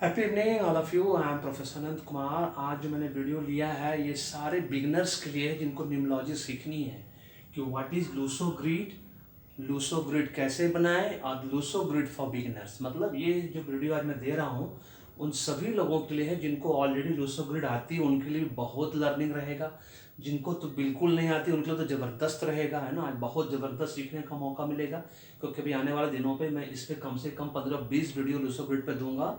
Happy evening all of you. I am professor Anant Kumar. आज जो मैंने वीडियो लिया है ये सारे बिगनर्स के लिए है जिनको न्यूमरोलॉजी सीखनी है कि what is Luso grid, Luso grid कैसे बनाएं और लूसो ग्रिड फॉर बिगनर्स। मतलब ये जो वीडियो आज मैं दे रहा हूँ उन सभी लोगों के लिए है जिनको ऑलरेडी लूसो ग्रिड आती है, उनके लिए बहुत लर्निंग रहेगा। जिनको तो बिल्कुल नहीं आती उनके लिए तो ज़बरदस्त रहेगा, है ना। आज बहुत ज़बरदस्त सीखने का मौका मिलेगा क्योंकि अभी आने वाले दिनों पे मैं इस पर कम से कम 15-20 वीडियो लूसो ग्रिड पे दूंगा।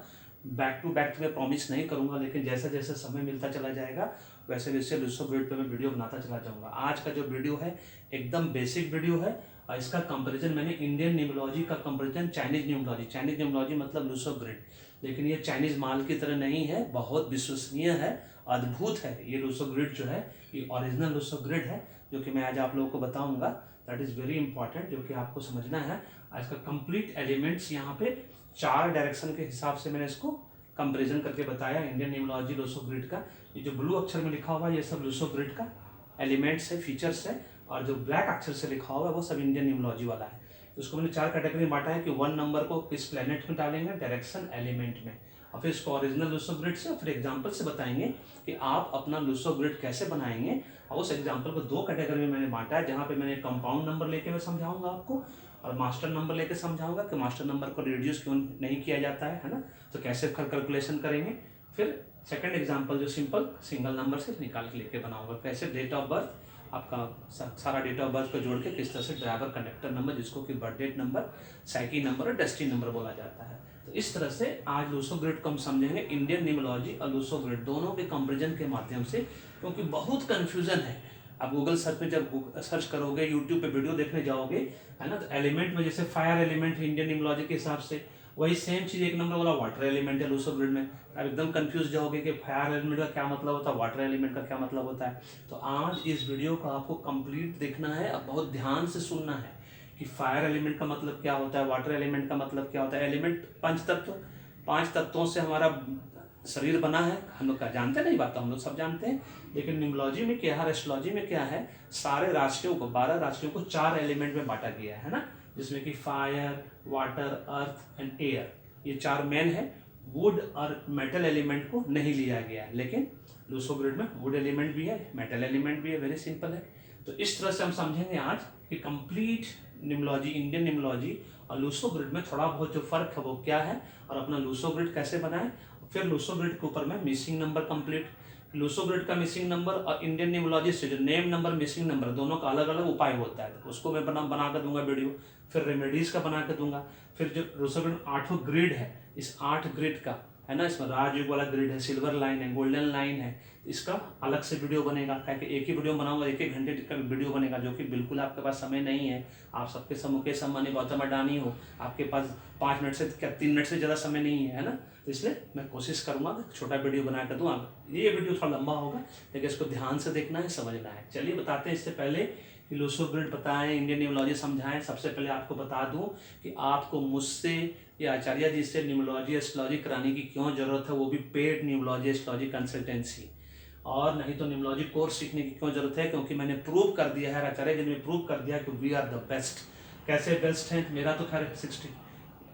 बैक टू बैक मैं प्रॉमिस नहीं करूंगा, लेकिन जैसे जैसे समय मिलता चला जाएगा वैसे वैसे लूसो ग्रिड पे मैं वीडियो बनाता चला जाऊंगा। आज का जो वीडियो है एकदम बेसिक वीडियो है और इसका कंपैरिजन मैंने इंडियन न्यूमरोलॉजी का कंपैरिजन चाइनीज न्यूमरोलॉजी मतलब लूसो ग्रिड, लेकिन ये चाइनीज माल की तरह नहीं है, बहुत विश्वसनीय है, अद्भुत है। ये लूसो ग्रिड जो है ये ओरिजिनल लूसो ग्रिड है जो कि मैं आज आप लोगों को बताऊंगा। दैट इज़ वेरी इंपॉर्टेंट, जो कि आपको समझना है। आज का कंप्लीट एलिमेंट्स यहाँ पे 4 डायरेक्शन के हिसाब से मैंने इसको कंपेरिजन करके बताया। इंडियन न्यूमरोलॉजी लूसो ग्रिड का ये जो ब्लू अक्षर में लिखा हुआ है ये सब लूसो ग्रिड का एलिमेंट्स है, फीचर्स है, और जो ब्लैक अक्षर से लिखा हुआ है वो सब इंडियन न्यूमरोलॉजी वाला है। तो इसको मैंने 4 कैटेगरी में बांटा है कि 1 नंबर को किस प्लेनेट में डालेंगे, डायरेक्शन एलिमेंट में, और फिर इसको ओरिजिनल लूसो ग्रिड से, और फिर एग्जाम्पल से बताएंगे कि आप अपना लूसो ग्रिड कैसे बनाएंगे। और उस एग्जाम्पल को 2 कैटेगरी में मैंने बांटा है, जहाँ पे मैंने कंपाउंड नंबर लेके मैं समझाऊंगा आपको और मास्टर नंबर लेके समझाऊंगा कि मास्टर नंबर को रिड्यूस क्यों नहीं किया जाता है ना, तो कैसे कैलकुलेशन करेंगे। फिर सेकंड एग्जांपल जो सिंपल सिंगल नंबर से निकाल के लेके बनाऊंगा, कैसे डेट ऑफ बर्थ आपका सारा डेट ऑफ बर्थ को जोड़ के किस तरह से ड्राइवर कंडक्टर नंबर, जिसको कि birth date number, psyche number और डेस्टिनी नंबर बोला जाता है। तो इस तरह से आज लूसो ग्रिड को हम समझेंगे, इंडियन न्यूमरोलॉजी और लूसो ग्रिड दोनों के कंपेरिजन के माध्यम से, क्योंकि बहुत कन्फ्यूजन है। आप गूगल सर्च में जब सर्च करोगे, यूट्यूब पे वीडियो देखने जाओगे, है ना, तो एलिमेंट में जैसे फायर एलिमेंट है इंडियन न्यूमरोलॉजी के हिसाब से, वही सेम चीज़ 1 नंबर वाला वाटर एलिमेंट है लूसो ग्रिड में। आप एकदम कंफ्यूज जाओगे कि फायर एलिमेंट का क्या मतलब होता है, वाटर एलिमेंट का क्या मतलब होता है। तो आज इस वीडियो को आपको कंप्लीट देखना है और बहुत ध्यान से सुनना है कि फायर एलिमेंट का मतलब क्या होता है, वाटर एलिमेंट का मतलब क्या होता है। एलिमेंट 5 तत्व, 5 तत्वों से हमारा शरीर बना है, हम लोग का जानते नहीं, बात हम लोग सब जानते हैं। लेकिन न्यूमरोलॉजी में क्या है, एस्ट्रोलॉजी में क्या है, सारे राशियों को 12 राशियों को 4 एलिमेंट में बांटा गया है ना, जिसमें कि fire, water, earth and air, ये 4 मेन है। वुड और मेटल एलिमेंट को नहीं लिया गया है, लेकिन लूसो ग्रिड में वुड एलिमेंट भी है, मेटल एलिमेंट भी है, वेरी सिंपल है। तो इस तरह से हम समझेंगे आज कि कंप्लीट न्यूमरोलॉजी, इंडियन न्यूमरोलॉजी और लूसो ग्रिड में थोड़ा बहुत जो फर्क है वो क्या है, और अपना लूसो ग्रिड कैसे बनाएं। फिर लूसो ग्रिड के ऊपर में missing number complete, Luso grid का मिसिंग नंबर और इंडियन न्यूमरोलॉजी से जो नेम नंबर मिसिंग नंबर दोनों का अलग अलग उपाय होता है, तो उसको मैं बना कर दूंगा वीडियो। फिर रेमेडीज का बना कर दूंगा। फिर जो लूसो ग्रिड 8 ग्रिड है, इस 8 ग्रिड का, है ना, इसमें राजयोग वाला ग्रिड है, सिल्वर लाइन है, गोल्डन लाइन है, इसका अलग से वीडियो बनेगा। क्योंकि एक ही वीडियो बनाऊंगा, 1-1 घंटे का वीडियो बनेगा, जो कि बिल्कुल आपके पास समय नहीं है। आप सबके मुकेश अंबानी, गौतम अडानी हो, आपके पास 5 मिनट से क्या 3 मिनट से ज़्यादा समय नहीं है ना। तो इसलिए मैं कोशिश करूंगा कि छोटा वीडियो बना कर दूँ। ये वीडियो थोड़ा लंबा होगा, लेकिन इसको ध्यान से देखना है, समझना है। चलिए बताते हैं। इससे पहले कि लूसो ग्रिड बताएं, इंडियन न्यूमरोलॉजी समझाएं, सबसे पहले आपको बता दूं कि आपको मुझसे या आचार्य जी से न्यूमरोलॉजी एस्ट्रोलॉजी कराने की क्यों जरूरत है, वो भी पेड न्यूमरोलॉजी एस्ट्रोलॉजी कंसल्टेंसी। और नहीं तो न्यूमरोलॉजी कोर्स सीखने की क्यों जरूरत है, क्योंकि मैंने प्रूव कर दिया है, आचार्य जी ने प्रूव कर दिया कि वी आर द बेस्ट। कैसे बेस्ट हैं, मेरा तो खैर 60,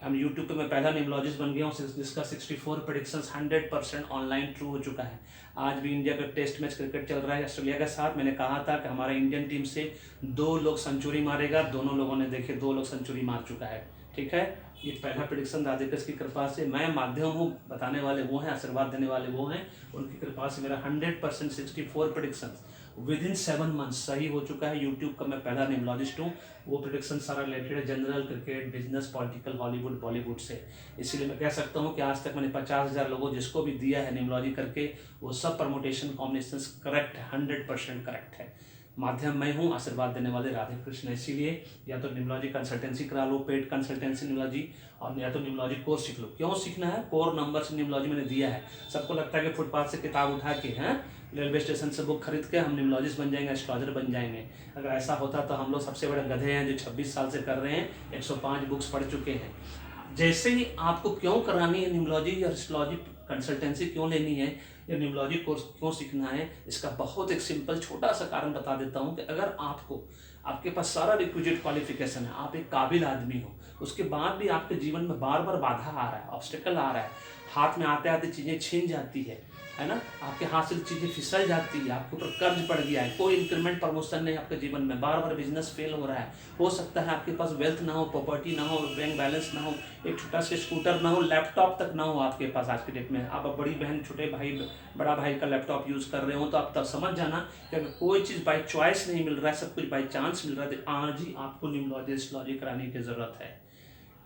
हम यूट्यूब पे मैं पहला न्यूमरोलॉजिस्ट बन गया हूँ जिसका 64 प्रेडिक्शंस 100% ऑनलाइन ट्रू हो चुका है। आज भी इंडिया का टेस्ट मैच क्रिकेट चल रहा है ऑस्ट्रेलिया के साथ। मैंने कहा था कि हमारा इंडियन टीम से 2 लोग सेंचुरी मारेगा, दोनों लोगों ने देखे 2 लोग सेंचुरी मार चुका है। ठीक है, ये पहला प्रेडिक्शन राधिका की कृपा से, मैं माध्यम हूँ, बताने वाले वो हैं, आशीर्वाद देने वाले वो हैं, उनकी कृपा से मेरा 100% 64 प्रेडिक्शन विद इन 7 मंथ्स सही हो चुका है। यूट्यूब का मैं पहला न्यूमरोलॉजिस्ट हूँ। वो प्रेडिक्शन सारा रिलेटेड है general, cricket, business, political, Hollywood, Bollywood से। इसीलिए मैं कह सकता हूँ कि आज तक मैंने 50,000 लोगों जिसको भी दिया है न्यूमरोलॉजी करके, वो सब परमुटेशन कॉम्बिनेशन करेक्ट है, 100% करेक्ट है। माध्यम मैं हूँ, आशीर्वाद देने वाले राधे कृष्ण। इसीलिए या तो न्यूमरोलॉजी कंसल्टेंसी करा लो, पेड कंसल्टेंसी न्यूमरोलॉजी, और या तो न्यूमरोलॉजी कोर्स सीख लो। क्यों सीखना है, कोर नंबर से न्यूमरोलॉजी मैंने दिया है। सबको लगता है कि फुटपाथ से किताब उठा के, हैं, रेलवे स्टेशन से बुक खरीद के हम न्यूमरोलॉजिस्ट बन जाएंगे, एस्ट्रोलॉजर बन जाएंगे। अगर ऐसा होता तो हम लोग सबसे बड़े गधे हैं जो 26 साल से कर रहे हैं, 105 बुक्स पढ़ चुके हैं। जैसे ही आपको क्यों करानी है न्यूमरोलॉजी या एस्ट्रोलॉजी कंसल्टेंसी क्यों लेनी है, या न्यूमरोलॉजी कोर्स क्यों सीखना है, इसका बहुत एक सिंपल छोटा सा कारण बता देता हूँ कि अगर आपको, आपके पास सारा रिक्विजिट क्वालिफिकेशन है, आप एक काबिल आदमी हो, उसके बाद भी आपके जीवन में बार बार बाधा आ रहा है, ऑब्स्टेकल आ रहा है, हाथ में आते आते चीज़ें छीन जाती है ना, आपके हाथ से चीज़ें फिसल जाती है, आपके ऊपर कर्ज पड़ गया है, कोई इंक्रीमेंट प्रमोशन नहीं आपके जीवन में, बार बार बिजनेस फेल हो रहा है, हो सकता है आपके पास वेल्थ ना हो, प्रॉपर्टी ना हो, बैंक बैलेंस ना हो, एक छोटा सा स्कूटर ना हो, लैपटॉप तक ना हो आपके पास आज के डेट में, आप बड़ी बहन छोटे भाई बड़ा भाई का लैपटॉप यूज़ कर रहे हो, तो आप तब समझ जाना कि अगर कोई चीज़ बाई चॉइस नहीं मिल रहा है, सब कुछ बाई चांस मिल रहा है, तो आज ही आपको न्यूमरोलॉजी एस्ट्रोलॉजी कराने की ज़रूरत है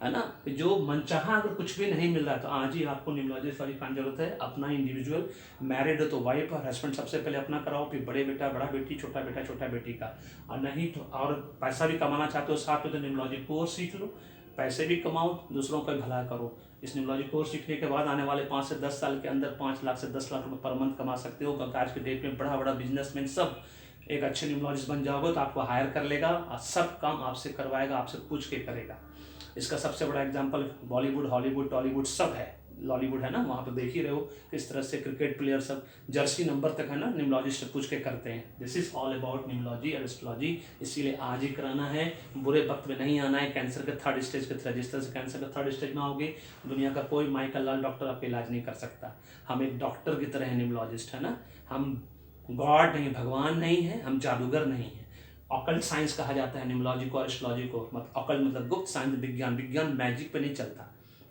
ना। कि जो मनचाहा अगर कुछ भी नहीं मिल रहा है तो आज ही आपको न्यूमरोलॉजी एस्ट्रोलॉजी कराने की जरूरत है। अपना इंडिविजुअल, मैरिड हो तो वाइफ और हस्बैंड सबसे पहले अपना कराओ, फिर बड़े बेटा बड़ा बेटी, छोटा बेटा छोटा बेटी का, और नहीं तो और पैसा भी कमाना चाहते हो साथ में तो न्यूमरोलॉजी कोर्स सीख लो, पैसे भी कमाओ, दूसरों का भला करो। इस न्यूमरोलॉजी कोर्स सीखने के बाद आने वाले 5 से 10 साल के अंदर 5 लाख से 10 लाख रुपए पर मंथ कमा सकते हो, क्योंकि आज के डेट में बड़ा बड़ा बिजनेसमैन सब एक अच्छे न्यूमरोलॉजिस्ट बन जाओगे तो आपको हायर कर लेगा और सब काम आपसे करवाएगा, आपसे पूछ के करेगा। इसका सबसे बड़ा एग्जांपल बॉलीवुड, हॉलीवुड, टॉलीवुड सब है, लॉलीवुड है ना, वहाँ पे देख ही रहे हो किस तरह से क्रिकेट प्लेयर सब जर्सी नंबर तक है ना न्यूमरोलॉजिस्ट से पूछ के करते हैं। This is all about numerology और एस्ट्रोलॉजी, इसीलिए आज ही कराना है, बुरे वक्त में नहीं आना है। कैंसर के 3rd स्टेज के तरह, जिस तरह से कैंसर के 3rd स्टेज में आओगे, दुनिया का कोई माई का लाल डॉक्टर आपका इलाज नहीं कर सकता। हम एक डॉक्टर की तरह है न्यूमरोलॉजिस्ट, है ना, हम गॉड नहीं, भगवान नहीं है, हम जादूगर नहीं है। ऑकल्ट साइंस कहा जाता है न्यूमरोलॉजी को और एस्ट्रोलॉजी को, मतलब ऑकल्ट मतलब गुप्त साइंस, विज्ञान, विज्ञान मैजिक पे नहीं चलता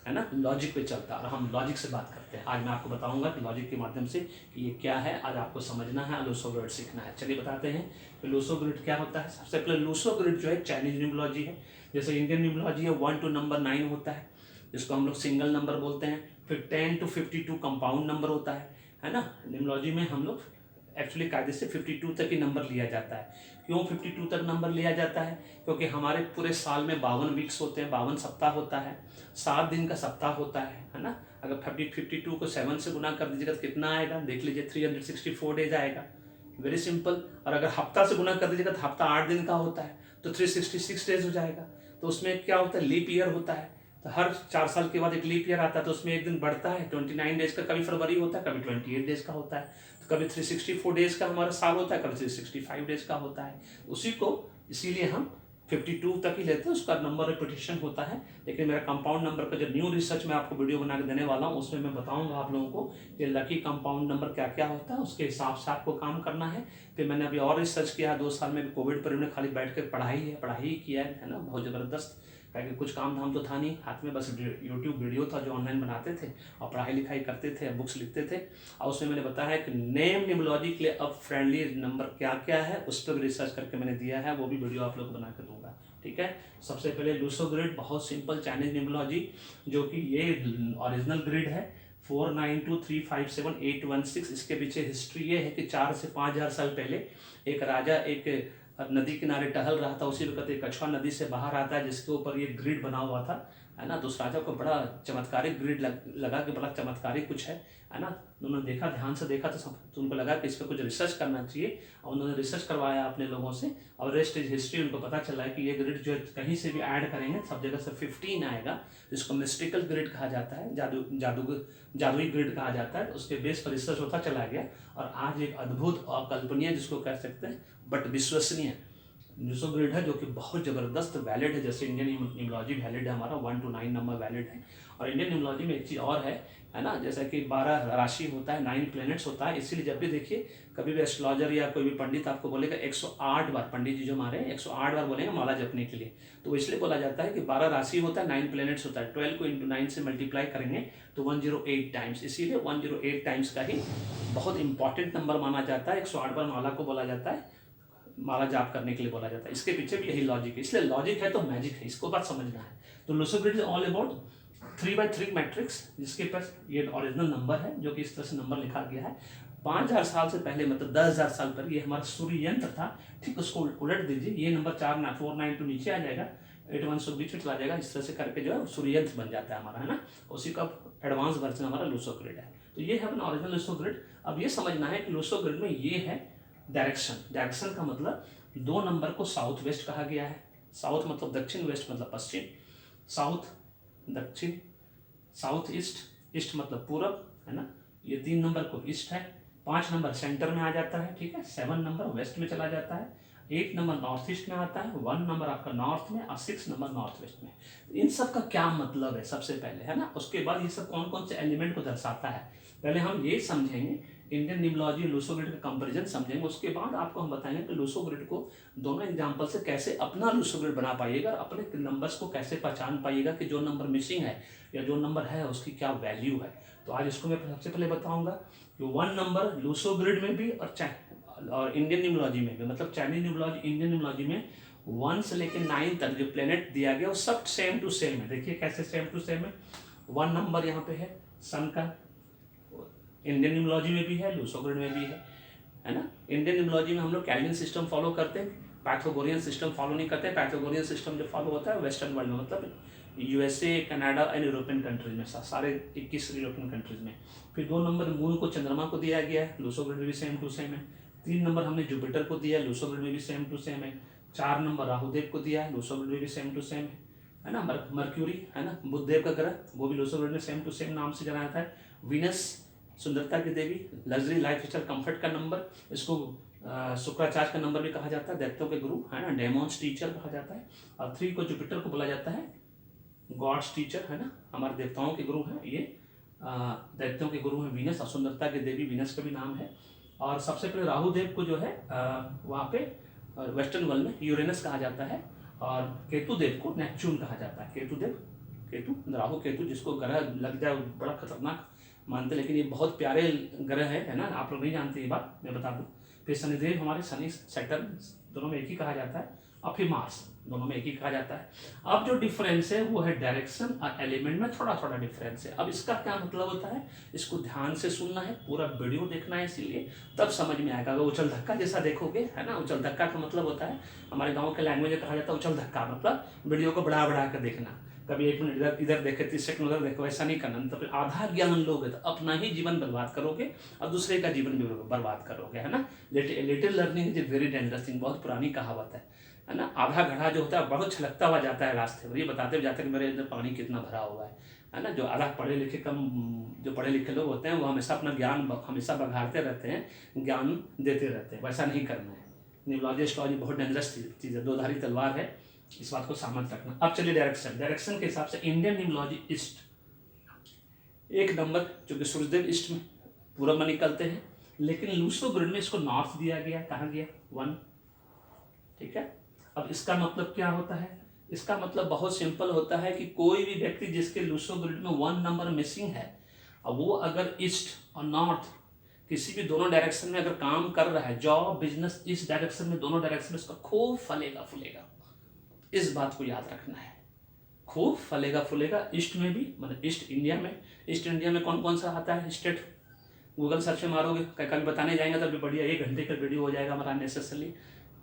है ना, लॉजिक पे चलता है, और हम लॉजिक से बात करते हैं। आज मैं आपको बताऊंगा कि लॉजिक के माध्यम से कि ये क्या है, आज आपको समझना है, लूसो ग्रिड सीखना है। चलिए बताते हैं कि लूसो ग्रिड क्या होता है। सबसे पहले लूसो ग्रिड जो है चाइनीज न्यूमरोलॉजी है, जैसे इंडियन न्यूमरोलॉजी है 1 to नंबर 9 होता है, जिसको हम लोग सिंगल नंबर बोलते हैं। फिर 10 to 52 कंपाउंड नंबर होता है ना। न्यूमरोलॉजी में हम लोग एक्चुअली कायदे से 52 तक ही नंबर लिया जाता है। क्यों 52 तक नंबर लिया जाता है? क्योंकि हमारे पूरे साल में 52 वीक्स होते हैं, 52 सप्ताह होता है, 7 दिन का सप्ताह होता है ना। अगर 52 को 7 से गुना कर दीजिएगा तो कितना आएगा, देख लीजिए, 364 डेज आएगा, वेरी सिंपल। और अगर हफ्ता से गुना कर दीजिएगा तो हफ्ता 8 दिन का होता है, तो 366 डेज हो जाएगा। तो उसमें क्या होता है, लीप ईयर होता है, तो हर 4 साल के बाद एक लीप ईयर आता है, तो उसमें एक दिन बढ़ता है, 29 डेज का कभी फरवरी होता है, कभी 28 डेज का होता है, तो कभी 364 डेज का हमारा साल होता है, कभी 365 डेज का होता है। उसी को इसीलिए हम 52 तक ही लेते हैं, उसका नंबर रिपीटेशन होता है। लेकिन मेरा कंपाउंड नंबर का जो न्यू रिसर्च मैं आपको वीडियो बना के देने वाला हूँ, उसमें मैं बताऊंगा आप लोगों को कि लकी कंपाउंड नंबर क्या क्या होता है, उसके हिसाब से आपको काम करना है। फिर मैंने अभी और रिसर्च किया 2 साल में, कोविड पर खाली बैठ कर पढ़ाई किया है ना, बहुत ज़बरदस्त, ताकि कुछ काम धाम तो था नहीं हाथ में, बस यूट्यूब वीडियो था जो ऑनलाइन बनाते थे और पढ़ाई लिखाई करते थे, बुक्स लिखते थे। और उसमें मैंने बताया कि नेम न्यूमरोलॉजी के लिए अब फ्रेंडली नंबर क्या क्या है, उस पर भी रिसर्च करके मैंने दिया है, वो भी वीडियो आप लोग को बना के दूंगा, ठीक है। सबसे पहले लूसो ग्रिड, बहुत सिंपल चाइनीज न्यूमरोलॉजी, जो कि ये ओरिजिनल ग्रिड है 492357 इसके पीछे हिस्ट्री ये है कि 4 से 5 हज़ार साल पहले एक राजा एक नदी किनारे टहल रहा था, उसी वक्त एक कछुआ नदी से बाहर आता है जिसके ऊपर ये ग्रिड बना हुआ था, है ना। तो उस राजा को बड़ा चमत्कारिक ग्रिड लगा कि बड़ा चमत्कारिक कुछ है ना। उन्होंने देखा, ध्यान से देखा तो उनको लगा कि इस पर कुछ रिसर्च करना चाहिए, और उन्होंने रिसर्च करवाया अपने लोगों से, और रेस्ट इज हिस्ट्री। उनको पता चला है कि ये ग्रिड जो कहीं से भी ऐड करेंगे सब जगह से 15 आएगा, जिसको मिस्टिकल ग्रिड कहा जाता है, जादुई ग्रिड कहा जाता है। उसके बेस पर रिसर्च होता चला गया, और आज एक अद्भुत अकल्पनीय जिसको कह सकते हैं बट विश्वसनीय लूसो ग्रिड है, जो कि बहुत ज़बरदस्त वैलिड है। जैसे इंडियन न्यूमरोलॉजी वैलिड है हमारा 1 to 9 नंबर वैलिड है, और इंडियन न्यूमरोलॉजी में एक चीज़ और है ना, जैसा कि 12 राशि होता है, 9 प्लैनेट्स होता है। इसीलिए जब भी देखिए कभी भी एस्ट्रोलॉजर या कोई भी पंडित आपको बोलेगा 108 बार, पंडित जी जो हमारे 108 बार बोलेंगे माला जपने के लिए, तो इसलिए बोला जाता है कि 12 राशि होता है, 9 प्लैनेट्स होता है, 12 को इंटू 9 से मल्टीप्लाई करेंगे तो 108 टाइम्स, इसीलिए 108 टाइम्स का ही बहुत इंपॉर्टेंट नंबर माना जाता है। 108 बार माला को बोला जाता है, माला जाप करने के लिए बोला जाता है। इसके पीछे भी यही लॉजिक है, इसलिए लॉजिक है तो मैजिक है, इसको बात समझना है। तो Luso grid is all about 3x3 matrix, जिसके पास ये ओरिजिनल नंबर है, जो कि इस तरह से नंबर लिखा गया है। 5000 साल से पहले, मतलब 10,000 साल पर, ये हमारा सूर्य यंत्र था, ठीक, उसको उलट दीजिए, ये नंबर 492 नीचे आ जाएगा, 81 बीच में चला जाएगा, इस तरह से करके जो है सूर्य यंत्र बन जाता है हमारा, है ना। उसी का एडवांस वर्जन हमारा लूसो ग्रिड है। तो ये है अपना ओरिजिनल लूसो ग्रिड। अब ये समझना है कि लूसो ग्रिड में ये है डायरेक्शन का मतलब 2 नंबर को साउथ वेस्ट कहा गया है। साउथ मतलब दक्षिण, वेस्ट मतलब पश्चिम। साउथ दक्षिण, साउथ ईस्ट, ईस्ट मतलब पूरब, है ना। ये 3 नंबर को ईस्ट है, 5 नंबर सेंटर में आ जाता है, ठीक है, 7 नंबर वेस्ट में चला जाता है, 8 नंबर नॉर्थ ईस्ट में आता है, 1 नंबर आपका नॉर्थ में और 6 नंबर नॉर्थ वेस्ट में। इन सब का क्या मतलब है सबसे पहले, है ना। उसके बाद ये सब कौन कौन से एलिमेंट को दर्शाता है, पहले हम ये समझेंगे, इंडियन निम्नोलॉजी लूसो ग्रिड का कंपैरिजन समझेंगे। उसके बाद आपको हम बताएंगे कि लूसो ग्रिड को दोनों एग्जांपल से कैसे अपना लूसो ग्रिड बना पाइएगा, अपने नंबर्स को कैसे पहचान पाइएगा कि जो नंबर मिसिंग है या जो नंबर है उसकी क्या वैल्यू है। तो आज इसको मैं सबसे पहले बताऊंगा कि 1 नंबर लूसो ग्रिड में भी और इंडियन न्यूमरोलॉजी में भी, मतलब चाइनीज न्यूमरोलॉजी, इंडियन न्यूमरोलॉजी में 1 से लेकर 9 तक जो प्लेनेट दिया गया वो सब सेम टू सेम है। देखिए कैसे सेम टू सेम है। 1 नंबर यहाँ पे है सन का, इंडियन न्यूमरोलॉजी में भी है, लूसो ग्रिड में भी है ना। इंडियन न्यूमरोलॉजी में हम लोग कैल्विन सिस्टम फॉलो करते हैं, पाइथागोरियन सिस्टम फॉलो नहीं करते। पाइथागोरियन सिस्टम जो फॉलो होता है वेस्टर्न वर्ल्ड में, मतलब USA, Canada and European countries में, सारे 21 यूरोपियन कंट्रीज में। फिर 2 नंबर मून को, चंद्रमा को दिया गया है, लूसो ग्रिड में भी सेम टू सेम है। 3 नंबर हमने जुपिटर को दिया है, लूसो ग्रिड में भी सेम टू सेम है। 4 नंबर राहुदेव को दिया है, लूसो ग्रिड में भी सेम टू सेम है ना। मर्क्यूरी है ना, बुधदेव का ग्रह, वो भी लूसो ग्रिड में सेम टू सेम नाम से जाना जाता है। वीनस सुंदरता की देवी, लग्जरी लाइफ स्टाइल, कंफर्ट का नंबर, इसको शुक्राचार्य का नंबर भी कहा जाता है, दैत्यों के गुरु है ना, डेमोन्स टीचर कहा जाता है। और 3 को जुपिटर को बोला जाता है गॉड्स टीचर, है ना, हमारे देवताओं के गुरु हैं ये, दैत्यों के गुरु हैं वीनस, और सुंदरता की देवी वीनस का भी नाम है। और सबसे पहले राहुदेव को जो है वहाँ पे वेस्टर्न वर्ल्ड में यूरेनस कहा जाता है, और केतु देव को नेपच्यून कहा जाता है। केतु राहु केतु जिसको ग्रह लग जाए बड़ा खतरनाक मानते, लेकिन ये बहुत प्यारे ग्रह है ना, आप लोग नहीं जानते ये बात, मैं बता दूं। फिर शनिदेव हमारे, शनि सैटर्न दोनों में एक ही कहा जाता है, और फिर मार्स दोनों में एक ही कहा जाता है। अब जो डिफरेंस है वो है डायरेक्शन और एलिमेंट में थोड़ा थोड़ा डिफरेंस है। अब इसका क्या मतलब होता है, इसको ध्यान से सुनना है, पूरा वीडियो देखना है, इसीलिए तब समझ में आएगा। अगर उछल धक्का जैसा देखोगे, है ना, उछल धक्का का मतलब होता है, हमारे गाँव के लैंग्वेज में कहा जाता है उछल धक्का, मतलब वीडियो को बढ़ा बढ़ा कर देखना, कभी 1 मिनट इधर इधर देखे, 30 सेकंड उधर देखो, ऐसा नहीं करना। तो फिर आधा ज्ञान लोगे तो अपना ही जीवन बर्बाद करोगे और दूसरे का जीवन भी बर्बाद करोगे, है ना। Little learning is very dangerous thing, बहुत पुरानी कहावत है ना। आधा घड़ा जो होता है बहुत छलकता हुआ जाता है रास्ते पर, ये बताते हुए जाते हैं कि मेरे अंदर पानी कितना भरा हुआ है ना। जो आधा पढ़े लिखे जो पढ़े लिखे लोग होते हैं वो हमेशा अपना ज्ञान हमेशा बघाड़ते रहते हैं, ज्ञान देते रहते हैं, वैसा नहीं करना है। न्यूमरोलॉजी एस्ट्रोलॉजी बहुत डेंजरस चीज़ है, 2 धारी तलवार है, इस बात को समझ रखना। अब चलिए डायरेक्शन के हिसाब से इंडियन न्यूमरोलॉजी ईस्ट 1 नंबर, जो कि सूर्यदेव ईस्ट में पूरब में निकलते हैं, लेकिन लूसो ग्रिड में इसको नॉर्थ दिया गया, कहाँ गया 1, ठीक है। अब इसका मतलब क्या होता है, इसका मतलब बहुत सिंपल होता है कि कोई भी व्यक्ति जिसके लूसो ग्रिड में 1 नंबर मिसिंग है, अब वो अगर ईस्ट और नॉर्थ किसी भी दोनों डायरेक्शन में अगर काम कर रहा है, जॉब बिजनेस, इस डायरेक्शन में, दोनों डायरेक्शन में इसका खूब फलेगा फूलेगा। इस बात को याद रखना है, खूब फलेगा फूलेगा। ईस्ट में भी, मतलब ईस्ट इंडिया में कौन कौन सा आता है स्टेट, गूगल सर्च में मारोगे, कभी बताने जाएंगे तभी बढ़िया 1 घंटे का वीडियो हो जाएगा हमारा नेसेसरली।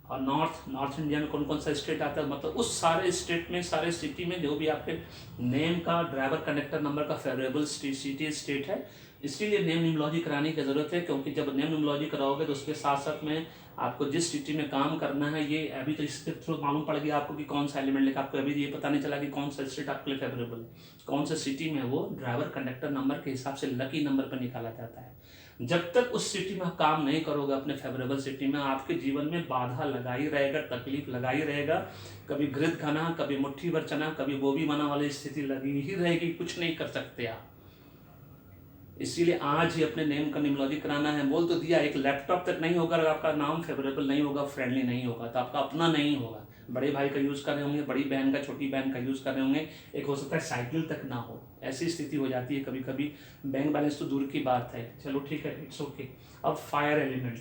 और नॉर्थ इंडिया में कौन कौन सा स्टेट आता है, मतलब उस सारे स्टेट में, सारे सिटी में जो भी आपके नेम का, ड्राइवर कंडक्टर नंबर का फेवरेबल सिटी स्टेट है, इसीलिए नेम न्यूमरोलॉजी कराने की ज़रूरत है। क्योंकि जब नेम न्यूमरोलॉजी कराओगे तो उसके साथ साथ में आपको जिस सिटी में काम करना है, ये अभी तो इसके थ्रू मालूम पड़ गया आपको कि कौन सा एलिमेंट लेकर, आपको अभी ये पता नहीं चला कि कौन सा स्टेट आपके लिए फेवरेबल है, कौन सा सिटी में, वो ड्राइवर कंडक्टर नंबर के हिसाब से लकी नंबर पर निकाला जाता है। जब तक उस सिटी में काम नहीं करोगे, अपने फेवरेबल सिटी में, आपके जीवन में बाधा लगा ही रहेगा, तकलीफ लगा ही रहेगा। कभी घृत खाना, कभी मुट्ठी भर चना, कभी गोभी बना वाली स्थिति लगी ही रहेगी, कुछ नहीं कर सकते आप। इसीलिए आज ही अपने नेम का न्यूमरोलॉजी कराना है। बोल तो दिया, एक लैपटॉप तक नहीं होगा अगर आपका नाम फेवरेबल नहीं होगा, फ्रेंडली नहीं होगा, तो आपका अपना नहीं होगा। बड़े भाई का यूज़ कर रहे होंगे, बड़ी बहन का, छोटी बहन का यूज़ कर रहे होंगे, एक हो सकता है साइकिल तक ना हो, ऐसी स्थिति हो जाती है कभी कभी। बैंक बैलेंस तो दूर की बात है, चलो ठीक है, इट्स ओके। अब फायर एलिमेंट,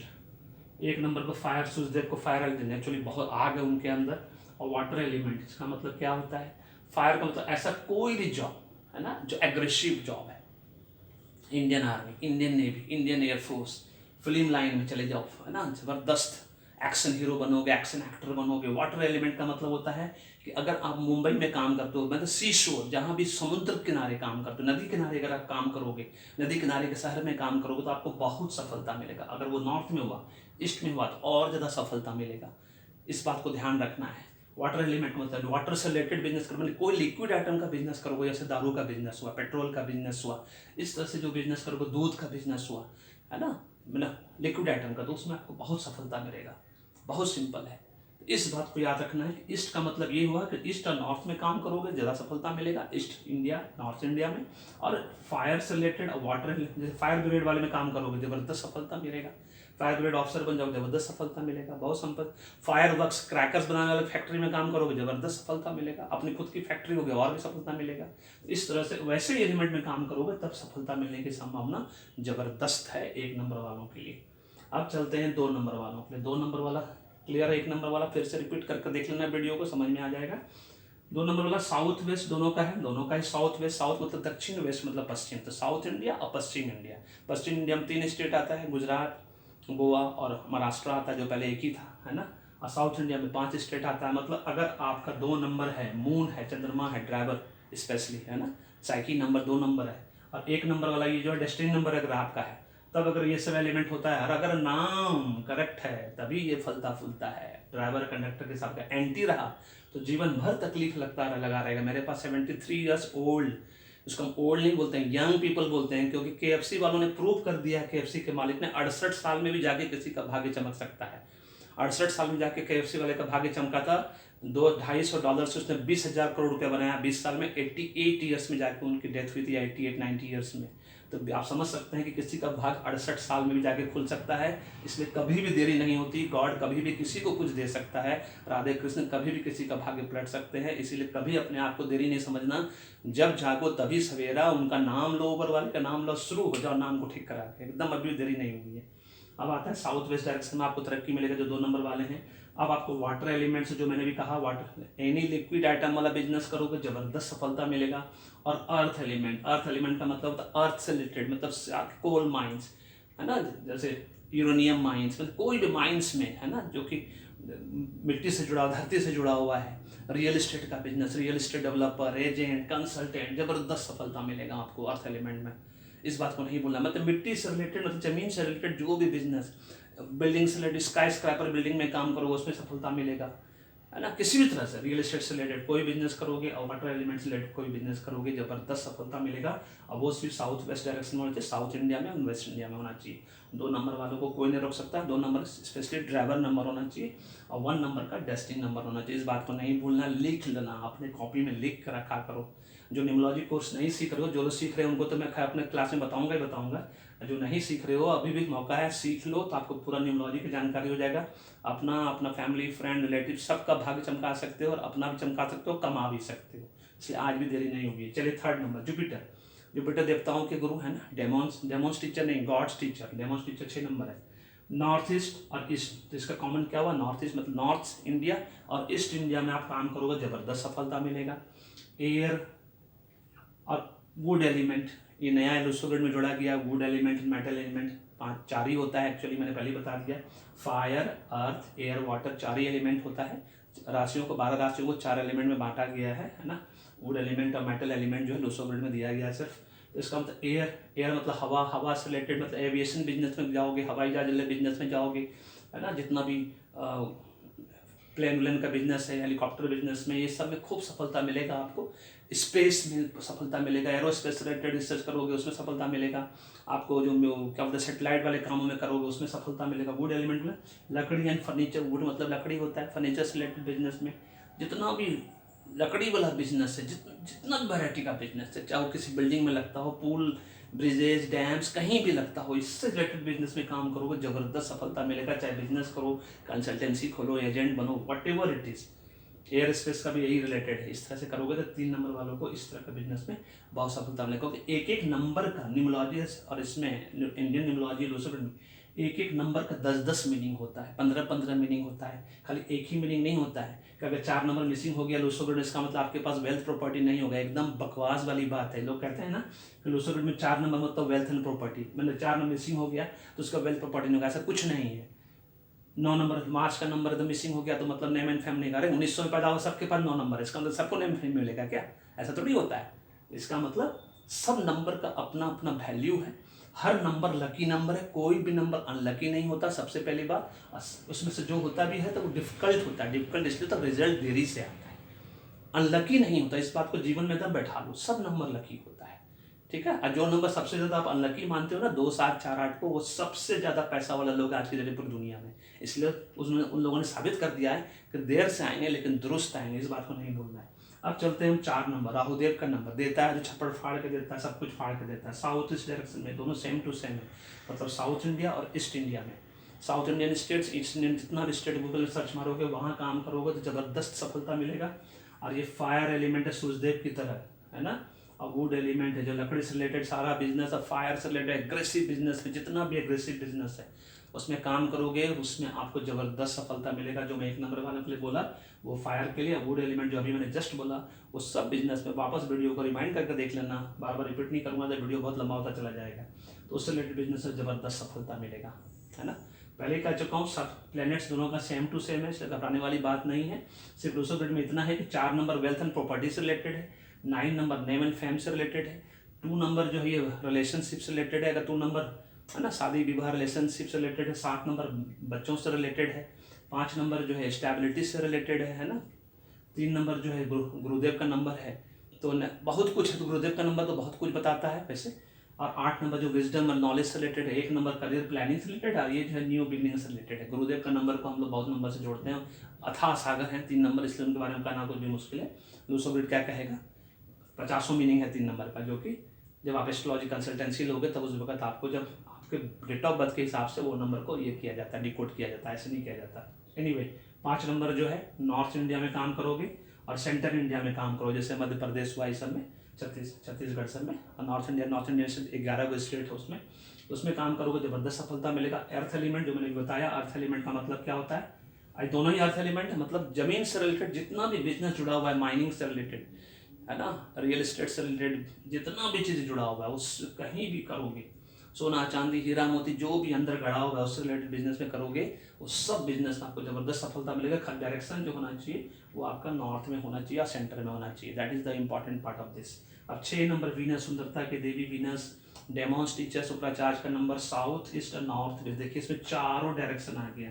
1 नंबर को फायर, सूर्यदेव को फायर एलिमेंट, एक्चुअली बहुत आग है उनके अंदर। और वाटर एलिमेंट, इसका मतलब क्या होता है, फायर का मतलब ऐसा कोई भी जॉब है ना जो एग्रेसिव जॉब है, Indian army, Indian navy, Indian air force, film line में चले जाओ, है ना, जबरदस्त एक्शन हीरो बनोगे, एक्शन एक्टर बनोगे। वाटर एलिमेंट का मतलब होता है कि अगर आप मुंबई में काम करते हो, मतलब सी शोर, जहाँ भी समुद्र किनारे काम करते हो, नदी किनारे अगर आप काम करोगे, नदी किनारे के शहर में काम करोगे, तो आपको बहुत सफलता मिलेगा। अगर वो नॉर्थ में हुआ, ईस्ट में हुआ, तो और ज़्यादा सफलता मिलेगा। इस बात को ध्यान रखना है। वाटर एलिमेंट मतलब वाटर से रिलेटेड बिजनेस करो, मतलब कोई लिक्विड आइटम का बिजनेस करोगे, जैसे दारू का बिजनेस हुआ, पेट्रोल का बिजनेस हुआ, इस तरह से जो बिजनेस करोगे, दूध का बिजनेस हुआ, है ना, मतलब लिक्विड आइटम का, तो उसमें आपको बहुत सफलता मिलेगा। बहुत सिंपल है। इस बात को याद रखना है कि ईस्ट का मतलब ये हुआ कि ईस्ट और नॉर्थ में काम करोगे ज़्यादा सफलता मिलेगा, ईस्ट इंडिया नॉर्थ इंडिया में। और फायर से रिलेटेड और वाटर, जैसे फायर ब्रिगेड वाले में काम करोगे ज़बरदस्त सफलता मिलेगा, फायर ब्रिगेड ऑफिसर बन जाओगे ज़बरदस्त सफलता मिलेगा, बहुत संपत्ति। फायर वर्क्स क्रैकर्स बनाने वाले फैक्ट्री में काम करोगे ज़बरदस्त सफलता मिलेगा, अपनी खुद की फैक्ट्री होगी और भी सफलता मिलेगा। इस तरह से वैसे एलिमेंट में काम करोगे तब सफलता मिलने की संभावना ज़बरदस्त है 1 नंबर वालों के लिए। अब चलते हैं 2 नंबर वालों के लिए। 2 नंबर वाला क्लियर है, 1 नंबर वाला फिर से रिपीट करके देख लेना वीडियो को, समझ में आ जाएगा। 2 नंबर वाला साउथ वेस्ट दोनों का है, दोनों का है साउथ वेस्ट। साउथ मतलब दक्षिण, वेस्ट मतलब पश्चिम, तो साउथ इंडिया और पश्चिम इंडिया। पश्चिम इंडिया में 3 स्टेट आता है, गुजरात, गोवा और महाराष्ट्र आता है, जो पहले एक ही था, है ना। और साउथ इंडिया में 5 स्टेट आता है। मतलब अगर आपका 2 नंबर है, मून है, चंद्रमा है, ड्राइवर स्पेशली, है ना, साइकी नंबर 2 नंबर है, और 1 नंबर वाला ये जो है डेस्टिनी नंबर अगर आपका है, तब अगर ये सब एलिमेंट होता है और अगर नाम करेक्ट है तभी ये फलता फूलता है। ड्राइवर कंडक्टर के साथ एंटी रहा तो जीवन भर तकलीफ लगा रहेगा। मेरे पास 73 ईयर्स ओल्ड, उसको हम ओल्ड नहीं बोलते हैं, यंग पीपल बोलते हैं, क्योंकि KFC वालों ने प्रूव कर दिया है, KFC के मालिक ने 68 साल में भी जाके किसी का भाग्य चमक सकता है। 68 साल में जाके KFC वाले का भाग्य चमका था, $250 से उसने 20,000 करोड़ रुपया बनाया 20 साल में। 88 ईयर्स में जाके उनकी डेथ हुई थी, 88-90 ईयर्स में। तो आप समझ सकते हैं कि किसी का भाग 68 साल में भी जाके खुल सकता है, इसलिए कभी भी देरी नहीं होती। गॉड कभी भी किसी को कुछ दे सकता है, राधे कृष्ण कभी भी किसी का भाग्य पलट सकते हैं, इसीलिए कभी अपने आप को देरी नहीं समझना। जब जागो तभी सवेरा, उनका नाम लो, ऊपर वाले का नाम लो, शुरू हो जाओ नाम को ठीक करा के, एकदम अभी देरी नहीं हुई है। अब आता है साउथ वेस्ट डायरेक्शन में आपको तरक्की मिलेगा, जो 2 नंबर वाले हैं। अब आपको वाटर एलिमेंट्स, जो मैंने भी कहा, वाटर एनी लिक्विड आइटम वाला बिजनेस करोगे जबरदस्त सफलता मिलेगा। और अर्थ एलिमेंट, अर्थ एलिमेंट का मतलब होता है अर्थ से रिलेटेड, मतलब कोल माइंस, है ना, जैसे यूरेनियम माइंस, मतलब कोई भी माइंस में, है ना, जो कि मिट्टी से जुड़ा, धरती से जुड़ा हुआ है। रियल एस्टेट का business, real estate developer, agent, consultant, जबरदस्त सफलता मिलेगा आपको अर्थ एलिमेंट में। इस बात को नहीं भूलना, मतलब मिट्टी से रिलेटेड, मतलब जमीन से रिलेटेड जो भी बिजनेस, बिल्डिंग से रिलेटेड, स्काई स्क्रैपर बिल्डिंग में काम करोगे उसमें सफलता मिलेगा, है ना। किसी भी तरह से रियल एस्टेट से रिलेटेड कोई बिजनेस करोगे और वाटर एलिमेंट से रिलेटेड कोई बिजनेस करोगे, जबरदस्त सफलता मिलेगा। और वो सिर्फ साउथ वेस्ट डायरेक्शन में होना चाहिए, साउथ इंडिया में और वेस्ट इंडिया में होना चाहिए। 2 नंबर वालों को कोई नहीं रोक सकता। 2 नंबर स्पेशली ड्राइवर नंबर होना चाहिए और 1 नंबर का डेस्टिनी नंबर होना चाहिए। इस बात को नहीं भूलना, लिख लेना, अपने कॉपी में लिख कर रखा करो। जो न्यूमरोलॉजी कोर्स नहीं सीख रहे हो, जो लोग सीख रहे हैं उनको तो मैं अपने क्लास में बताऊंगा ही बताऊंगा। जो नहीं सीख रहे हो अभी भी मौका है, सीख लो, तो आपको पूरा न्यूमरोलॉजी की जानकारी हो जाएगा। अपना फैमिली, फ्रेंड, रिलेटिव सबका भाग्य चमका सकते हो और अपना भी चमका सकते हो, कमा भी सकते हो, इसलिए आज भी देरी नहीं होगी। चलिए 3rd नंबर जुपिटर। जुपिटर देवताओं के गुरु है ना, डेमोन्स टीचर नहीं, gods teacher. Demons teacher 6 number है। नॉर्थ ईस्ट और ईस्ट, तो इसका कॉमन क्या हुआ, नॉर्थ ईस्ट मतलब नॉर्थ इंडिया और ईस्ट इंडिया में आप काम करोगे जबरदस्त सफलता मिलेगा। एयर और वुड एलिमेंट, ये नया लूसोग्रिड में जोड़ा गया। वुड एलिमेंट, मेटल एलिमेंट, 4 ही होता है एक्चुअली, मैंने पहले बता दिया। फायर, अर्थ, एयर, वाटर 4 ही एलिमेंट होता है। राशियों को 12 राशियों को 4 एलिमेंट में बांटा गया है ना। वुड एलिमेंट और मेटल एलिमेंट जो है लूसोग्रिड में दिया गया है सिर्फ। तो इसका मतलब एयर मतलब हवा से रिलेटेड, मतलब एविएशन बिजनेस में जाओगे, हवाई जहाज बिजनेस में जाओगे, है ना, जितना भी प्लेन व्लेन का बिजनेस है, हेलीकॉप्टर बिजनेस में, ये सब में खूब सफलता मिलेगा आपको। स्पेस में सफलता मिलेगा, एरोस्पेस रिलेटेड रिसर्च करोगे उसमें सफलता मिलेगा आपको। जो क्या बोलते हैं सेटेलाइट वाले कामों में करोगे उसमें सफलता मिलेगा। वुड एलिमेंट में लकड़ी एंड फर्नीचर, वुड मतलब लकड़ी होता है, फर्नीचर से रिलेटेड बिजनेस में जितना भी लकड़ी वाला बिजनेस है, जितना भी वैरायटी का बिजनेस है, चाहे वो किसी बिल्डिंग में लगता हो, पूल, ब्रिजेज, डैम्स, कहीं भी लगता हो, इससे रिलेटेड बिजनेस में काम करोगे जबरदस्त सफलता मिलेगा। चाहे बिजनेस करो, कंसल्टेंसी खोलो, एजेंट बनो, what ever it is. Air space का भी यही रिलेटेड है। इस तरह से करोगे तो 3 नंबर वालों को इस तरह का बिजनेस में बहुत सफलता मिलेगा, क्योंकि एक नंबर का न्यूमरोलॉजी और इसमें इंडियन न्यूमरोलॉजी लूसोग्रिड में एक नंबर का 10-10 मीनिंग होता है, 15-15 मीनिंग होता है, खाली एक ही मीनिंग नहीं होता है कि अगर 4 नंबर मिसिंग हो गया लूसोग्रिड, इसका मतलब आपके पास वेल्थ प्रॉपर्टी नहीं होगा। एकदम बकवास वाली बात है। लोग कहते हैं ना कि लूसोग्रिड में 4 नंबर मतलब वेल्थ एंड प्रॉपर्टी, मतलब 4 नंबर मिसिंग हो गया तो उसका वेल्थ प्रॉपर्टी नहीं होगा, ऐसा कुछ नहीं है। 9 नंबर मार्च का नंबर एकदम मिसिंग हो गया तो मतलब नेम एंड फैमिली का, अरे 1900 में पैदा हो सबके पास 9 नंबर है, इसका मतलब सबको नेम फैमिली मिलेगा क्या? ऐसा थोड़ी होता है। इसका मतलब सब नंबर का अपना अपना वैल्यू है। हर नंबर लकी नंबर है, कोई भी नंबर अनलकी नहीं होता। सबसे पहली बात, उसमें से जो होता भी है तो वो डिफिकल्ट होता है। डिफिकल्ट इसलिए तो रिजल्ट देरी से आता है, अनलकी नहीं होता। इस बात को जीवन में एकदम बैठा लो, सब नंबर लकी होता है। ठीक है। और जो नंबर सबसे ज़्यादा आप अनलकी मानते हो ना 2, 7, 4, 8 को, वो सबसे ज़्यादा पैसा वाला लोग आज की पूरी दुनिया में। इसलिए उन लोगों ने साबित कर दिया है कि देर से आएंगे लेकिन दुरुस्त आएंगे, इस बात को नहीं भूलना है। अब चलते हैं हम 4 नंबर, राहुदेव का नंबर देता है जो छप्पड़ फाड़ के देता है, सब कुछ फाड़ के देता है। साउथ ईस्ट डायरेक्शन में दोनों सेम टू सेम है, मतलब साउथ इंडिया और ईस्ट इंडिया में। South Indian states, east Indian, जितना भी स्टेट गूगल में सर्च मारोगे वहाँ काम करोगे तो ज़बरदस्त सफलता मिलेगा। और ये फायर एलिमेंट है सूर्यदेव की तरह, है ना। और वुड एलिमेंट है जो लकड़ी से रिलेटेड सारा बिजनेस और फायर से रिलेटेड एग्रेसिव बिजनेस है, जितना भी एग्रेसिव बिजनेस है उसमें काम करोगे उसमें आपको ज़बरदस्त सफलता मिलेगा। जो मैं 1 नंबर वाले के लिए बोला वो फायर के लिए, वुड एलिमेंट जो अभी मैंने जस्ट बोला वो सब बिजनेस में। वापस वीडियो को रिमाइंड करके देख लेना, बार बार रिपीट नहीं करूँगा तो वीडियो बहुत लंबा होता चला जाएगा। तो उससे रिलेटेड बिजनेस में ज़बरदस्त सफलता मिलेगा, है ना। पहले कह चुका हूँ, सब प्लैनेट्स दोनों का सेम टू सेम है, इसलिए घबराने वाली बात नहीं है। सिर्फ लूसो ग्रिड में इतना है कि 4 नंबर वेल्थ एंड प्रॉपर्टी से रिलेटेड है, 9 नंबर नेम एंड फेम से रिलेटेड है, 2 नंबर जो है ये रिलेशनशिप से रिलेटेड है, अगर 2 नंबर है ना शादी विवाह रिलेशनशिप से रिलेटेड है, 7 नंबर बच्चों से रिलेटेड है, 5 नंबर जो है स्टेबिलिटी से रिलेटेड है ना, 3 नंबर जो है गुरुदेव का नंबर है। तो बहुत कुछ है, तो गुरुदेव का नंबर तो बहुत कुछ बताता है वैसे। और 8 नंबर जो विजडम और नॉलेज से रिलेटेड है, 1 नंबर करियर प्लानिंग से रिलेटेड है, और ये जो है न्यू बिगनिंग से रिलेटेड है। गुरुदेव का नंबर को हम लोग बहुत नंबर से जोड़ते हैं, अथाह सागर हैं 3 नंबर, इसलिए उनके बारे में कहना कुछ भी मुश्किल है। लूसो ग्रिड क्या कहेगा, 50 मीनिंग है 3 नंबर का, जो कि जब आप एस्ट्रोलॉजी कंसल्टेंसी लोगे तब उस वक्त आपको जब आपके डेट ऑफ बर्थ के हिसाब से वो नंबर को ये किया जाता है, डिकोड किया जाता है, ऐसे नहीं किया जाता। एनीवे 5 नंबर जो है नॉर्थ इंडिया में काम करोगे और सेंट्रल इंडिया में काम करो, जैसे मध्य प्रदेश हुआ इस सब में, छत्तीसगढ़ सब में। और नॉर्थ इंडिया से 11 गो स्टेट है उसमें काम करोगे ज़बरदस्त सफलता मिलेगा। अर्थ एलिमेंट जो मैंने बताया, अर्थ एलिमेंट का मतलब क्या होता है, आज दोनों ही अर्थ एलिमेंट है, मतलब जमीन से रिलेटेड जितना भी बिजनेस जुड़ा हुआ है, माइनिंग से रिलेटेड है ना, रियल एस्टेट से रिलेटेड जितना भी चीज़ जुड़ा हुआ है उस कहीं भी करोगे, सोना चांदी हीरा मोती जो भी अंदर गड़ा हुआ है उससे रिलेटेड बिजनेस में करोगे, उस सब बिजनेस में आपको ज़बरदस्त सफलता मिलेगा। डायरेक्शन जो होना चाहिए वो आपका नॉर्थ में होना चाहिए या सेंटर में होना चाहिए, that is the important part of this. अब 6 नंबर वीनस, सुंदरता की देवी वीनस, डेमोन्स टीचर, शुक्राचार्य का नंबर, साउथ ईस्ट और नॉर्थ वेस्ट। देखिए इसमें चारों डायरेक्शन आ गया,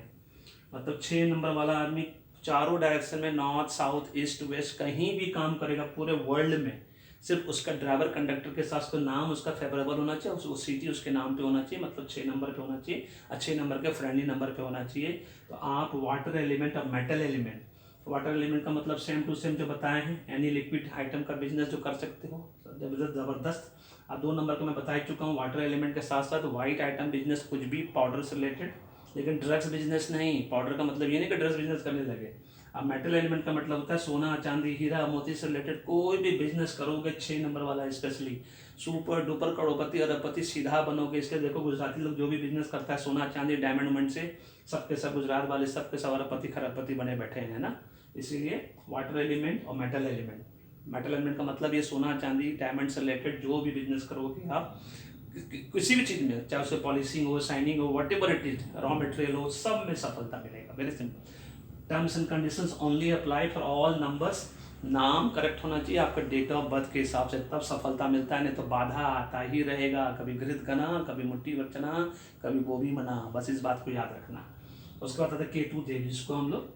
मतलब 6 नंबर वाला आदमी चारों डायरेक्शन में, नॉर्थ साउथ ईस्ट वेस्ट कहीं भी काम करेगा पूरे वर्ल्ड में, सिर्फ उसका ड्राइवर कंडक्टर के साथ उसका नाम उसका फेवरेबल होना चाहिए, वो सिटी उसके नाम पे होना चाहिए, मतलब 6 नंबर पे होना चाहिए, अच्छे नंबर के फ्रेंडली नंबर पे होना चाहिए। तो आप वाटर एलिमेंट और मेटल एलिमेंट, वाटर एलिमेंट का मतलब सेम टू सेम जो बताए हैं, एनी लिक्विड आइटम का बिजनेस जो कर सकते हो ज़बरदस्त। अब 2 नंबर का मैं बता चुका हूँ, वाटर एलिमेंट के साथ साथ वाइट आइटम बिजनेस, कुछ भी पाउडर से रिलेटेड, लेकिन ड्रग्स बिजनेस नहीं। पाउडर का मतलब ये नहीं कि ड्रग्स बिजनेस करने लगे। अब मेटल एलिमेंट का मतलब होता है सोना चांदी हीरा मोती से रिलेटेड कोई भी बिजनेस करोगे, 6 नंबर वाला स्पेशली सुपर डुपर करोड़पति अरबपति सीधा बनोगे। इसके देखो गुजराती लोग जो भी बिजनेस करता है सोना चांदी डायमंड उमंड से, सबके सब गुजरात वाले सबके सब अरबपति खरबपति बने बैठे हैं ना। इसीलिए वाटर एलिमेंट और मेटल एलिमेंट, मेटल एलिमेंट का मतलब ये सोना चांदी डायमंड से रिलेटेड जो भी बिजनेस करोगे आप, किसी भी चीज़ में, चाहे उससे पॉलिशिंग हो, शाइनिंग हो, what ever it is, raw material हो, सब में सफलता मिलेगा। Very simple. Terms and conditions only apply for all numbers. नाम करेक्ट होना चाहिए आपका डेट ऑफ बर्थ के हिसाब से, तब सफलता मिलता है, नहीं तो बाधा आता ही रहेगा। कभी घृत गना, कभी मुट्ठी बचना, कभी गोभी मना, बस इस बात को याद रखना। उसके बाद आता है केतु देव, जिसको हम लोग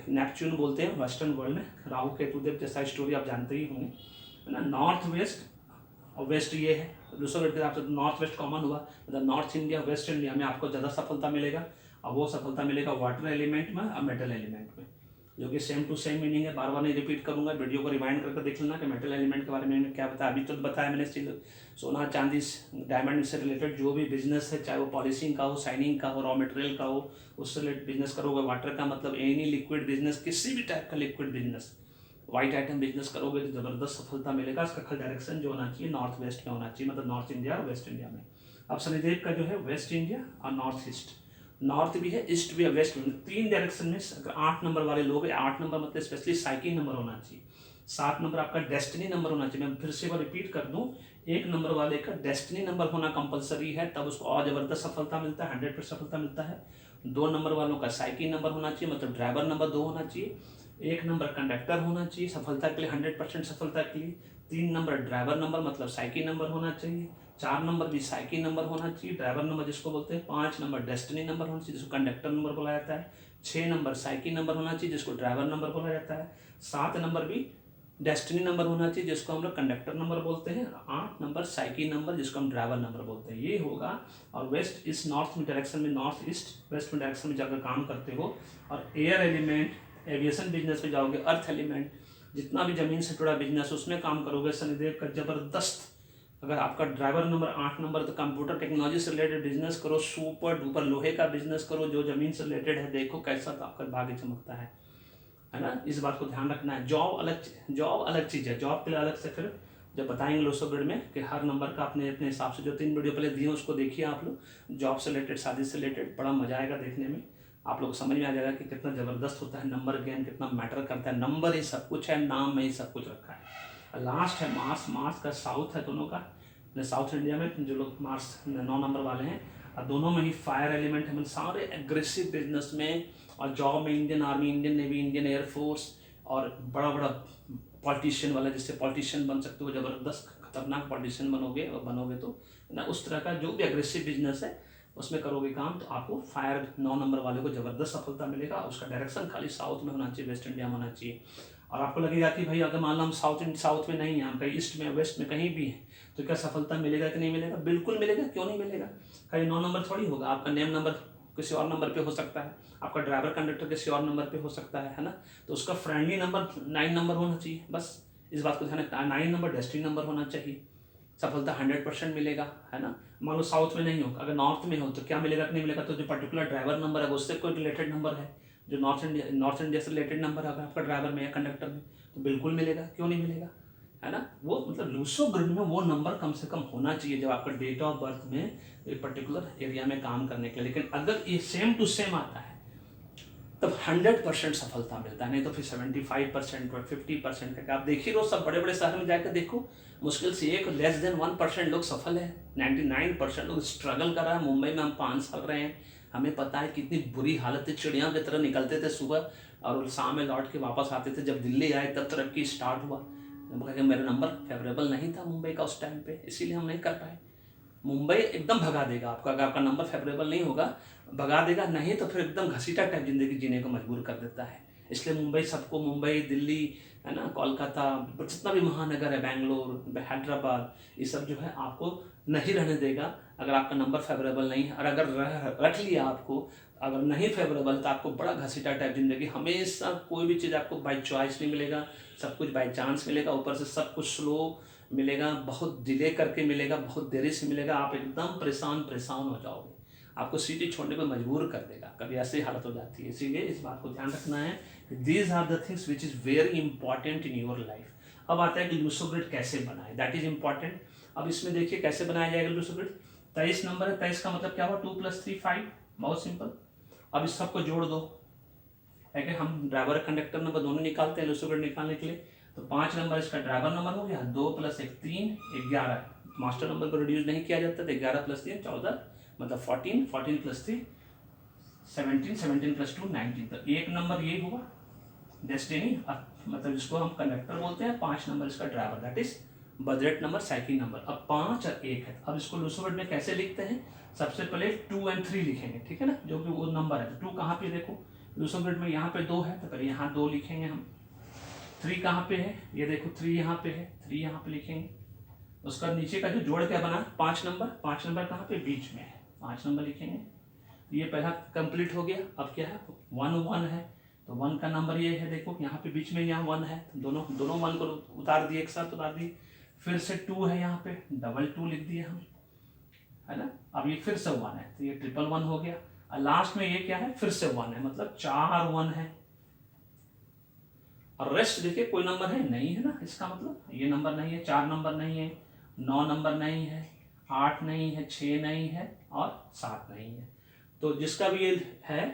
नेपच्यून बोलते हैं वेस्टर्न वर्ल्ड में। राहु केतु देव जैसा स्टोरी आप जानते ही होंगे, है ना। नॉर्थ वेस्ट और वेस्ट ये है, दूसरा के आपसे नॉर्थ वेस्ट कॉमन हुआ, मतलब नॉर्थ इंडिया वेस्ट इंडिया में आपको ज़्यादा सफलता मिलेगा। और वो सफलता मिलेगा वाटर एलिमेंट में और मेटल एलिमेंट में, जो कि सेम टू सेम मीनिंग है। बार बार नहीं रिपीट करूंगा, वीडियो को रिमाइंड करके देख लेना कि मेटल एलिमेंट के बारे में क्या बताया। अभी तो बताया मैंने, स्टील सोना चांदी डायमंड से रिलेटेड जो भी बिजनेस है, चाहे वो पॉलिशिंग का हो, शाइनिंग का हो, रॉ मटेरियल का हो, उससे रिलेटेड बिजनेस करोगे। वाटर का मतलब एनी लिक्विड बिजनेस, किसी भी टाइप का liquid business, white item business करोगे तो ज़बरदस्त सफलता मिलेगा। इसका डायरेक्शन जो होना चाहिए नॉर्थ वेस्ट में होना चाहिए, मतलब नॉर्थ इंडिया और वेस्ट इंडिया में। अब शनिदेव का जो है वेस्ट इंडिया और नॉर्थ ईस्ट, नॉर्थ भी है ईस्ट भी है वेस्ट भी, 3 डायरेक्शन में। अगर 8 नंबर वाले लोग हैं, 8 नंबर मतलब स्पेशली साइकिल नंबर होना चाहिए। 7 नंबर आपका डेस्टिनी नंबर होना चाहिए। मैं फिर से बार रिपीट कर दूं, 1 नंबर वाले का डेस्टिनी नंबर होना कंपलसरी है, तब उसको और ज़बरदस्त सफलता मिलता है, 100% सफलता मिलता है। 2 नंबर वालों का साइकिल नंबर होना चाहिए, मतलब ड्राइवर नंबर 2 होना चाहिए। 1 नंबर कंडक्टर होना चाहिए सफलता के लिए, 100% सफलता के लिए। 3 नंबर ड्राइवर नंबर मतलब साइकिल नंबर होना चाहिए। 4 नंबर भी साइकिल नंबर होना चाहिए, ड्राइवर नंबर जिसको बोलते हैं। 5 नंबर डेस्टिनी नंबर होना चाहिए, जिसको कंडक्टर नंबर बोला जाता है। 6 नंबर साइकिल नंबर होना चाहिए, जिसको ड्राइवर नंबर बोला जाता है। 7 नंबर भी डेस्टिनी नंबर होना चाहिए जिसको हम लोग कंडक्टर नंबर बोलते हैं, 8 नंबर साइकिल नंबर जिसको हम ड्राइवर नंबर बोलते हैं, ये होगा। और वेस्ट ईस्ट नॉर्थ में डायरेक्शन में, नॉर्थ ईस्ट वेस्ट में डायरेक्शन में जाकर काम करते हो। और एयर एलिमेंट, एविएशन बिजनेस में जाओगे, अर्थ एलिमेंट, जितना भी जमीन से जुड़ा बिजनेस उसमें काम करोगे, शनिदेव का जबरदस्त। अगर आपका ड्राइवर नंबर 8 नंबर, तो कंप्यूटर टेक्नोलॉजी से रिलेटेड बिजनेस करो, सुपर डुपर लोहे का बिजनेस करो, जो जमीन से रिलेटेड है, देखो कैसा तो आपका भाग्य चमकता है ना। इस बात को ध्यान रखना है। जॉब अलग चीज़ है, जॉब के लिए अलग से फिर जब बताएंगे लूसो ग्रिड में कि हर नंबर का अपने अपने हिसाब से, जो 3 वीडियो पहले दिए उसको देखिए आप लोग, जॉब से रिलेटेड, शादी से रिलेटेड, बड़ा मजा आएगा देखने में। आप लोग को समझ में आ जाएगा कि कितना ज़बरदस्त होता है नंबर गेम, कितना मैटर करता है। नंबर ही सब कुछ है, नाम में ही सब कुछ रखा है। लास्ट है मार्स, मार्स का साउथ है दोनों का, साउथ इंडिया में जो लोग मार्स 9 नंबर वाले हैं, और दोनों में ही फायर एलिमेंट है। मतलब सारे एग्रेसिव बिजनेस में और जॉब में, Indian army, Indian navy, Indian air force, और बड़ा बड़ा पॉलिटिशियन वाला, जिससे पॉलिटिशियन बन सकते हो, ज़बरदस्त खतरनाक पॉलिटिशियन बनोगे तो ना, उस तरह का जो भी एग्रेसिव बिजनेस है उसमें करोगे काम, तो आपको फायर 9 नंबर वाले को ज़बरदस्त सफलता मिलेगा। उसका डायरेक्शन खाली साउथ में होना चाहिए, वेस्ट इंडिया में होना चाहिए। और आपको लगेगा कि भाई अगर मान लो हम साउथ में नहीं है, हम कहीं ईस्ट में, वेस्ट में, कहीं भी है, तो क्या सफलता मिलेगा कि नहीं मिलेगा? बिल्कुल मिलेगा, क्यों नहीं मिलेगा। कहीं 9 नंबर थोड़ी होगा, आपका नेम नंबर किसी और नंबर पे हो सकता है, आपका ड्राइवर कंडक्टर किसी और नंबर पे हो सकता है ना। तो उसका फ्रेंडली नंबर 9 नंबर होना चाहिए, बस इस बात को ध्यान रखना। 9 नंबर डेस्टिनी नंबर होना चाहिए, सफलता 100% मिलेगा, है ना। मान लो साउथ में नहीं हो, अगर नॉर्थ में हो तो क्या मिलेगा कि नहीं मिलेगा, तो जो पर्टिकुलर ड्राइवर नंबर है उससे कोई रिलेटेड नंबर है, जो नॉर्थ इंडिया से रिलेटेड नंबर है अगर आपका ड्राइवर में या कंडक्टर में, तो बिल्कुल मिलेगा, क्यों नहीं मिलेगा, है ना। वो मतलब लूसो ग्रिड में वो नंबर कम से कम होना चाहिए जब आपका डेट ऑफ बर्थ में एक पर्टिकुलर एरिया में काम करने के लिए। लेकिन अगर ये सेम टू सेम आता है तब 100% सफलता मिलता है, नहीं तो फिर 75% और 50% करके आप देख ही लो। सब बड़े बड़े शहर में जाकर देखो, मुश्किल से लेस देन 1% लोग सफल है, 99% लोग स्ट्रगल कर रहा है। मुंबई में हम 5 साल रहे हैं, हमें पता है कितनी बुरी हालत है। चिड़िया की तरह निकलते थे सुबह और शाम में लौट के वापस आते थे। जब दिल्ली आए तब तरक्की स्टार्ट हुआ, मेरा नंबर फेवरेबल नहीं था मुंबई का उस टाइम पे, इसीलिए हम नहीं कर पाए। मुंबई एकदम भगा देगा आपका, अगर आपका नंबर फेवरेबल नहीं होगा भगा देगा, नहीं तो फिर एकदम घसीटा टाइप जिंदगी जीने को मजबूर कर देता है। इसलिए मुंबई सबको, मुंबई, दिल्ली, है ना, कोलकाता, जितना भी महानगर है, बेंगलोर, हैदराबाद, ये सब जो है आपको नहीं रहने देगा अगर आपका नंबर फेवरेबल नहीं है। और अगर रख लिया आपको, अगर नहीं फेवरेबल, तो आपको बड़ा घसीटा टाइप जिंदगी, हमेशा कोई भी चीज़ आपको बाई चॉइस नहीं मिलेगा, सब कुछ बाई चांस मिलेगा, ऊपर से सब कुछ स्लो मिलेगा, बहुत डिले करके मिलेगा, बहुत देरी से मिलेगा। आप एकदम परेशान हो जाओगे, आपको सिटी छोड़ने पर मजबूर कर देगा, कभी ऐसी हालत हो जाती है। इसीलिए इस बात को ध्यान रखना है कि these are the things which is very important in your life. अब आता है कि लूसो ग्रिड कैसे बनाए, दैट इज इंपॉर्टेंट। अब इसमें देखिए कैसे बनाया जाएगा लूसो ग्रिड। 23 नंबर है, 23 का मतलब क्या हुआ, 2 + 3 5, बहुत सिंपल। अब इस सबको जोड़ दो, है कि हम ड्राइवर कंडक्टर नंबर दोनों निकालते हैं लूसो ग्रिड निकालने के लिए। तो 5 नंबर इसका ड्राइवर नंबर हो गया, 2 + 1 3, 11। मास्टर नंबर को रिड्यूस नहीं किया जाता, तो 11 + 3 14, मतलब 14, 14 + 3 17, 17 + 2 19। तो 1 नंबर ये हुआ डेस्टिनी, मतलब जिसको हम कंडक्टर बोलते हैं। 5 नंबर इसका driver, that is budget number, cycle number. अब 5 और 1 है। अब इसको लूसो ग्रिड में कैसे लिखते हैं, सबसे पहले 2 और 3 लिखेंगे, ठीक है ना, जो कि वो नंबर है। तो 2 कहाँ पे, देखो लूसो ग्रिड में यहाँ पे 2 है, तो पहले यहाँ 2 लिखेंगे हम। 3 कहाँ पे है, ये देखो 3 यहाँ पे है, 3 यहाँ पे लिखेंगे। उसका नीचे का जो जोड़ क्या बना, 5 नंबर, 5 नंबर कहाँ पे, बीच में है, 5 नंबर लिखेंगे। ये पहला कंप्लीट हो गया। अब क्या है, 1 1 है, तो 1 का नंबर ये है, देखो यहाँ पे बीच में, यहाँ 1 है, तो दोनों 1 को उतार दिए, एक साथ उतार दिए। फिर से 2 है यहाँ पे, डबल 2 लिख दिए हम, है ना। अब ये फिर से 1 है, तो ये 1 हो गया। और लास्ट में ये क्या है, फिर से 1 है, मतलब 4 1 है। और रेस्ट देखिए कोई नंबर है नहीं, है ना, इसका मतलब ये नंबर नहीं है, 4 नंबर नहीं है, 9 नंबर नहीं है, 8 नहीं है, 6 नहीं है और 7 नहीं है। तो जिसका भी ये है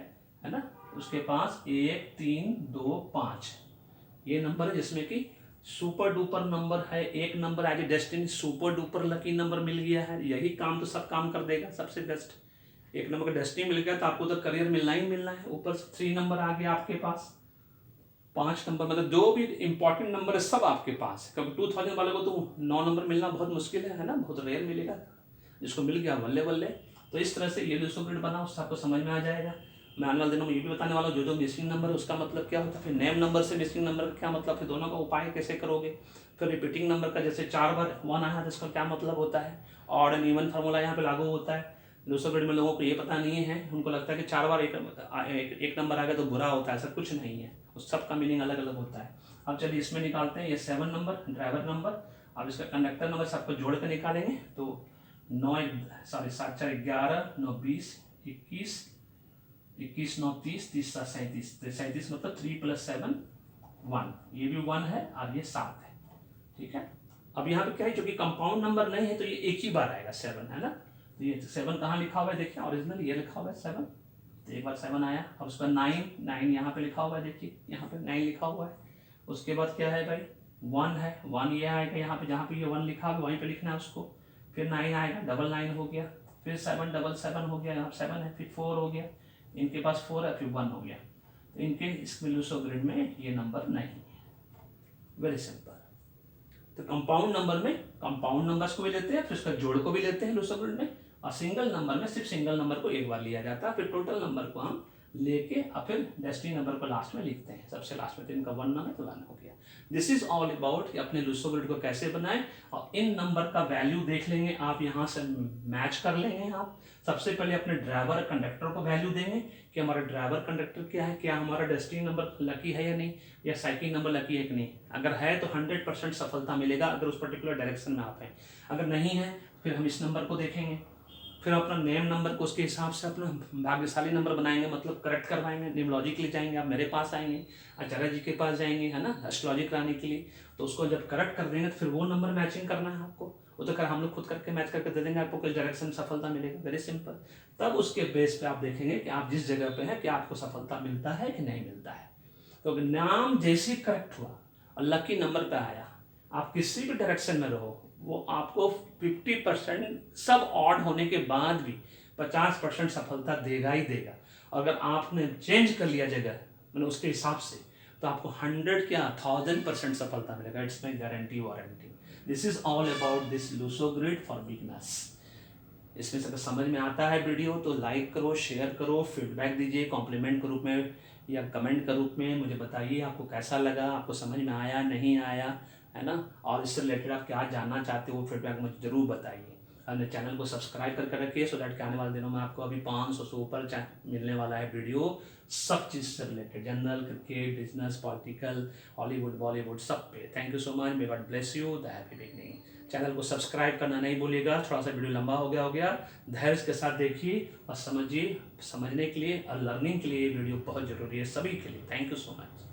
ना, उसके पास 1 3 2 5 ये नंबर है, जिसमें कि सुपर डुपर नंबर है। एक number as a destiny, super duper lucky number मिल गया है, यही काम तो सब काम कर देगा, सबसे बेस्ट। एक नंबर का डेस्टिनी मिल गया तो आपको तो करियर मिलना ही मिलना है। ऊपर से 3 नंबर आ गया आपके पास, 5 नंबर, मतलब जो भी इंपॉर्टेंट नंबर है सब आपके पास है। क्योंकि 2000 वाले को तो 9 नंबर मिलना बहुत मुश्किल है ना, बहुत रेयर मिलेगा। जिसको मिल गया बल्ले बल्ले। तो इस तरह से ये लूसो ग्रिड बनाओ, उससे आपको समझ में आ जाएगा। मैं आने वाले दिनों में ये भी बताने वाला हूँ जो जो मिसिंग नंबर है उसका मतलब क्या होता है, फिर नेम नंबर से मिसिंग नंबर का क्या मतलब, फिर दोनों का उपाय कैसे करोगे, फिर रिपीटिंग नंबर का जैसे 4 बार 1 आया तो इसका क्या मतलब होता है, ऑड एंड इवन फार्मूला यहाँ पे लागू होता है। दूसरे ग्रेड में लोगों को ये पता नहीं है, उनको लगता है कि 4 बार एक नंबर आ गया तो बुरा होता है, ऐसा कुछ नहीं है, उस सब का मीनिंग अलग अलग होता है। अब चलिए इसमें निकालते हैं, ये 7 नंबर ड्राइवर नंबर, अब इसका कंडक्टर नंबर सबको जोड़ कर निकालेंगे तो 7 4 11 9 20 21 21 9 30 30 7 37, 37 मतलब 3 + 7 1, ये भी 1 है और ये 7 है, ठीक है। अब यहाँ पे क्या है, क्योंकि कंपाउंड नंबर नहीं है तो ये एक ही बार आएगा 7, है ना। तो ये 7 कहाँ लिखा हुआ है देखिए, ओरिजिनल ये लिखा हुआ है 7, तो एक बार 7 आया। अब उसका 9 यहाँ पे लिखा हुआ है, देखिए यहाँ पे 9 लिखा हुआ है। उसके बाद क्या है भाई, 1 है, 1 ये आएगा यहाँ पे, जहाँ पे ये 1 लिखा हुआ है वहीं पे लिखना है उसको। फिर 9 आएगा, 9 हो गया, फिर 7 7 7 हो गया, यहाँ 7 है, फिर 4 हो गया, इनके पास 4 है, फिर 1 हो गया, तो इनके इसमें लूसो ग्रिड में ये नंबर नहीं है। Very simple. तो कंपाउंड नंबर में कंपाउंड नंबर्स को भी लेते हैं, फिर उसका जोड़ को भी लेते हैं लूसो ग्रिड में, और सिंगल नंबर में सिर्फ सिंगल नंबर को एक बार लिया जाता है, फिर टोटल नंबर को हम लेके और फिर डेस्टिनी नंबर को लास्ट में लिखते हैं, सबसे लास्ट में। तो इनका 1 नाम है तो 1 हो गया। दिस इज ऑल अबाउट अपने लूसो ग्रिड को कैसे बनाएं, और इन नंबर का वैल्यू देख लेंगे आप, यहाँ से मैच कर लेंगे आप। सबसे पहले अपने ड्राइवर कंडक्टर को वैल्यू देंगे कि हमारा ड्राइवर कंडक्टर क्या है, क्या हमारा डेस्टिनी नंबर लकी है या नहीं, या साइकिल नंबर लकी है कि नहीं। अगर है तो 100% सफलता मिलेगा अगर उस पर्टिकुलर डायरेक्शन में आप हैं। अगर नहीं है फिर हम इस नंबर को देखेंगे, फिर अपना नेम नंबर को उसके हिसाब से अपना भाग्यशाली नंबर बनाएंगे, मतलब करेक्ट करवाएंगे। न्यूमरोलॉजी के लिए जाएंगे, आप मेरे पास आएंगे, आचार्य जी के पास जाएंगे, है ना, एस्ट्रोलॉजी कराने के लिए। तो उसको जब करेक्ट कर देंगे तो फिर वो नंबर मैचिंग करना है आपको, वो तो हम लोग खुद करके मैच करके दे देंगे आपको, किस डायरेक्शन में सफलता मिलेगा। Very simple. तब उसके बेस पे आप देखेंगे कि आप जिस जगह पे हैं क्या आपको सफलता मिलता है कि नहीं मिलता है। तो नाम जैसे करेक्ट हुआ और लकी नंबर पे आया, आप किसी भी डायरेक्शन में रहो, वो आपको 50% सब ऑड होने के बाद भी 50% सफलता देगा ही देगा। अगर आपने चेंज कर लिया जगह मैंने उसके हिसाब से, तो आपको 100 क्या 1000% सफलता मिलेगा। It's my guarantee warranty. This is all about this Luso grid for beginners. इसमें से अगर समझ में आता है वीडियो तो लाइक करो, शेयर करो, फीडबैक दीजिए कॉम्प्लीमेंट के रूप में या कमेंट के रूप में। मुझे बताइए आपको कैसा लगा, आपको समझ में आया नहीं आया, है ना। और इससे रिलेटेड आप क्या जानना चाहते हो फीडबैक मुझे जरूर बताइए। अपने चैनल को सब्सक्राइब करके रखिए, सो दैट के आने वाले दिनों में आपको अभी 500 से ऊपर मिलने वाला है वीडियो सब चीज़ से related, general, cricket, business, political, Hollywood, Bollywood, सब पे। Thank you so much. May God bless you. The happy beginning. Channel को सब्सक्राइब करना नहीं भूलिएगा। थोड़ा सा वीडियो लंबा हो गया धैर्य के साथ देखिए और समझिए। समझने के लिए और लर्निंग के लिए ये वीडियो बहुत जरूरी है सभी के लिए। Thank you so much.